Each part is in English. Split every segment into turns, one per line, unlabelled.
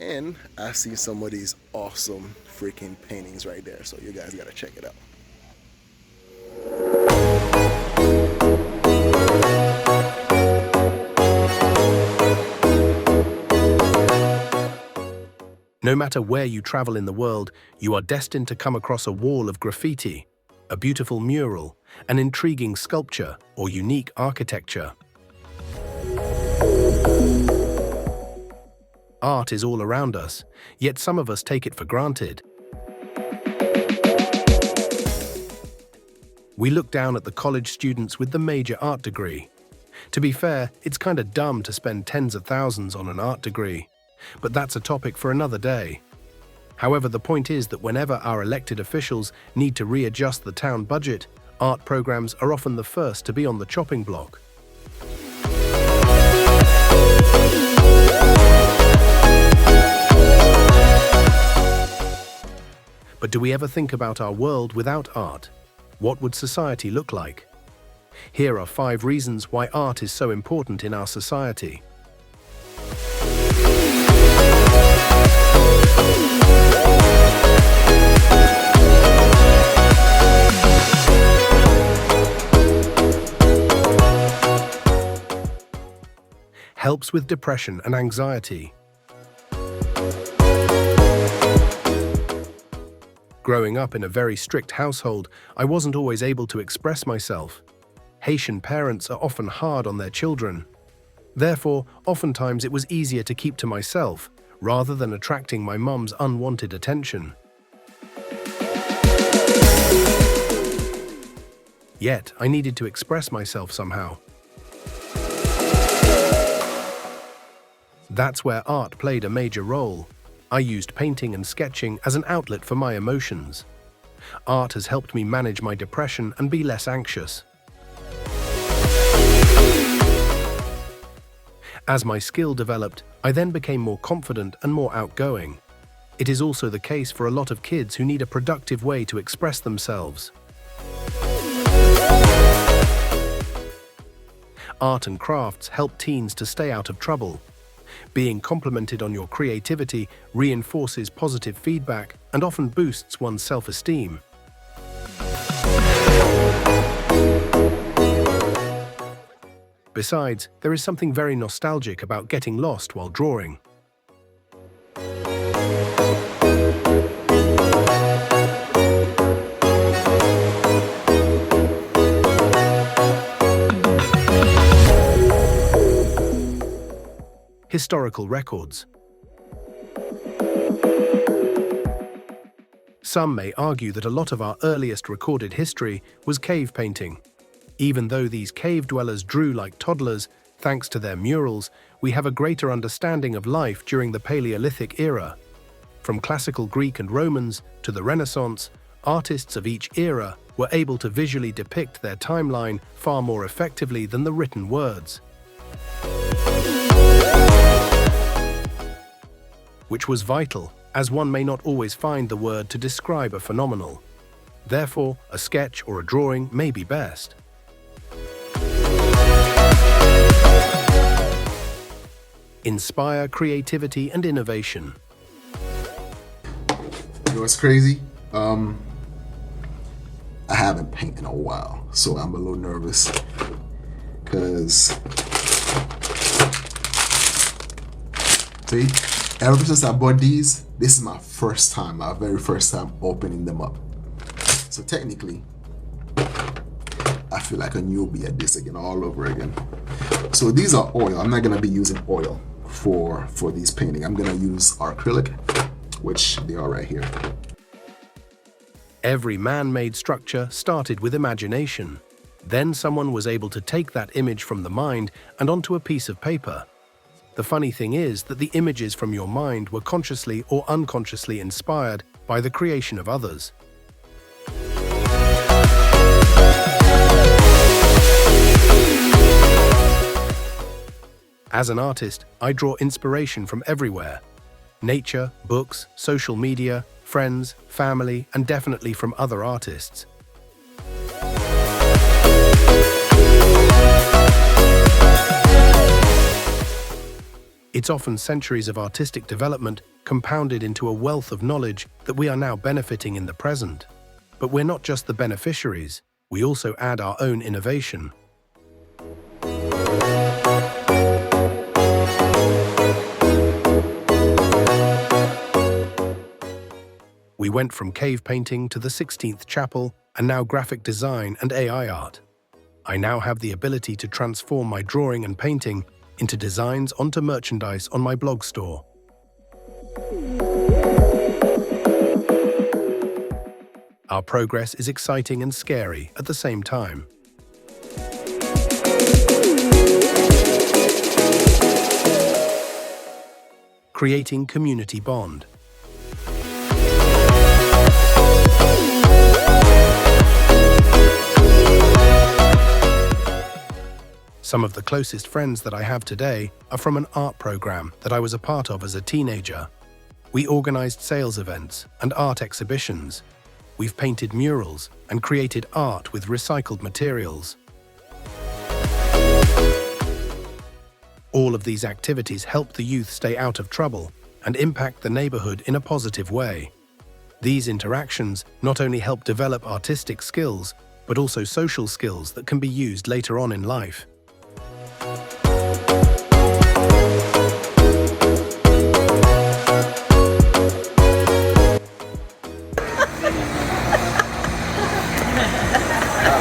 And I see some of these awesome freaking paintings right there. So you guys gotta check it out.
No matter where you travel in the world, you are destined to come across a wall of graffiti, a beautiful mural, an intriguing sculpture, or unique architecture. Art is all around us, yet some of us take it for granted. We look down at the college students with the major art degree. To be fair, it's kinda dumb to spend tens of thousands on an art degree. But that's a topic for another day. However, the point is that whenever our elected officials need to readjust the town budget, art programs are often the first to be on the chopping block. But do we ever think about our world without art? What would society look like? Here are 5 reasons why art is so important in our society. Helps with depression and anxiety. Growing up in a very strict household, I wasn't always able to express myself. Haitian parents are often hard on their children. Therefore, oftentimes it was easier to keep to myself, rather than attracting my mum's unwanted attention. Yet, I needed to express myself somehow. That's where art played a major role. I used painting and sketching as an outlet for my emotions. Art has helped me manage my depression and be less anxious. As my skill developed, I then became more confident and more outgoing. It is also the case for a lot of kids who need a productive way to express themselves. Art and crafts help teens to stay out of trouble. Being complimented on your creativity reinforces positive feedback and often boosts one's self-esteem. Besides, there is something very nostalgic about getting lost while drawing. Historical records. Some may argue that a lot of our earliest recorded history was cave painting. Even though these cave dwellers drew like toddlers, thanks to their murals, we have a greater understanding of life during the Paleolithic era. From classical Greek and Romans to the Renaissance, artists of each era were able to visually depict their timeline far more effectively than the written words. Which was vital, as one may not always find the word to describe a phenomenon. Therefore, a sketch or a drawing may be best. Inspire creativity and innovation.
You know what's crazy? I haven't painted in a while, so I'm a little nervous because see, ever since I bought these, this is my first time, my very first time opening them up. So technically, I feel like a newbie at this again, all over again. So these are oil. I'm not gonna be using oil for these painting. I'm gonna use acrylic, which they are right here.
Every man-made structure started with imagination. Then someone was able to take that image from the mind and onto a piece of paper. The funny thing is that the images from your mind were consciously or unconsciously inspired by the creation of others. As an artist, I draw inspiration from everywhere. Nature, books, social media, friends, family, and definitely from other artists. It's often centuries of artistic development compounded into a wealth of knowledge that we are now benefiting in the present. But we're not just the beneficiaries, we also add our own innovation. We went from cave painting to the 16th Chapel, and now graphic design and AI art. I now have the ability to transform my drawing and painting into designs onto merchandise on my blog store. Our progress is exciting and scary at the same time. Creating community bond. Some of the closest friends that I have today are from an art program that I was a part of as a teenager. We organized sales events and art exhibitions. We've painted murals and created art with recycled materials. All of these activities help the youth stay out of trouble and impact the neighborhood in a positive way. These interactions not only help develop artistic skills, but also social skills that can be used later on in life.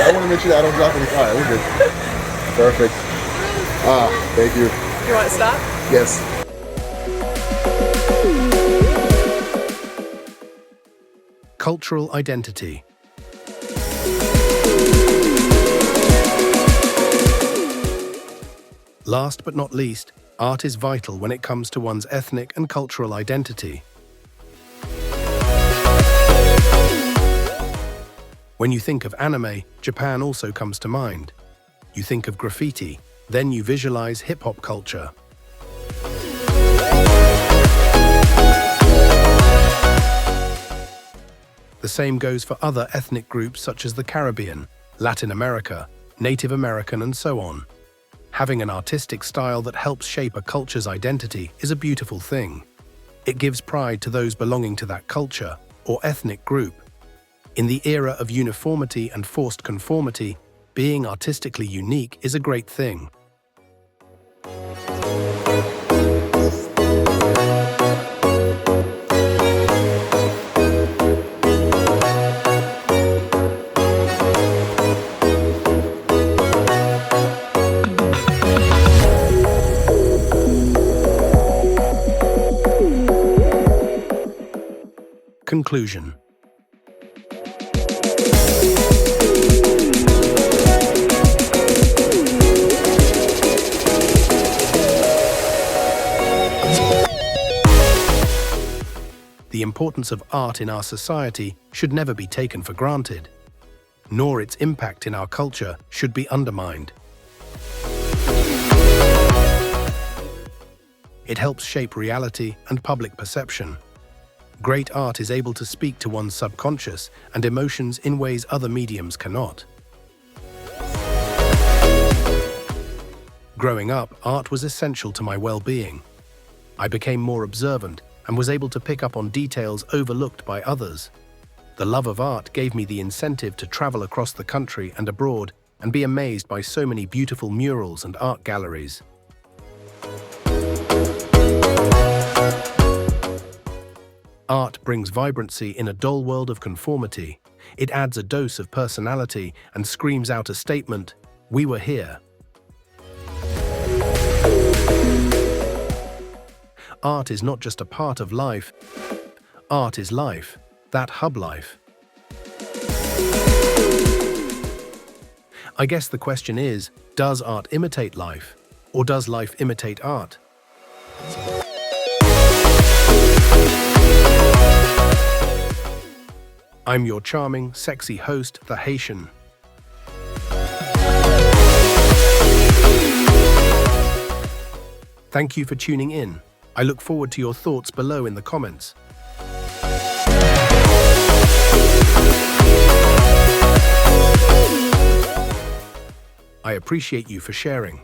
I want to make sure that I don't drop any. All right, we're good. Perfect. Thank you.
You want to stop?
Yes.
Cultural identity. Last but not least, art is vital when it comes to one's ethnic and cultural identity. When you think of anime, Japan also comes to mind. You think of graffiti, then you visualize hip-hop culture. The same goes for other ethnic groups such as the Caribbean, Latin America, Native American, and so on. Having an artistic style that helps shape a culture's identity is a beautiful thing. It gives pride to those belonging to that culture or ethnic group. In the era of uniformity and forced conformity, being artistically unique is a great thing. Conclusion. The importance of art in our society should never be taken for granted, nor its impact in our culture should be undermined. It helps shape reality and public perception. Great art is able to speak to one's subconscious and emotions in ways other mediums cannot. Growing up, art was essential to my well-being. I became more observant and was able to pick up on details overlooked by others. The love of art gave me the incentive to travel across the country and abroad and be amazed by so many beautiful murals and art galleries. Art brings vibrancy in a dull world of conformity. It adds a dose of personality and screams out a statement, "We were here." Art is not just a part of life. Art is life, that hub life. I guess the question is, does art imitate life, or does life imitate art? I'm your charming, sexy host, The Haitian. Thank you for tuning in. I look forward to your thoughts below in the comments. I appreciate you for sharing.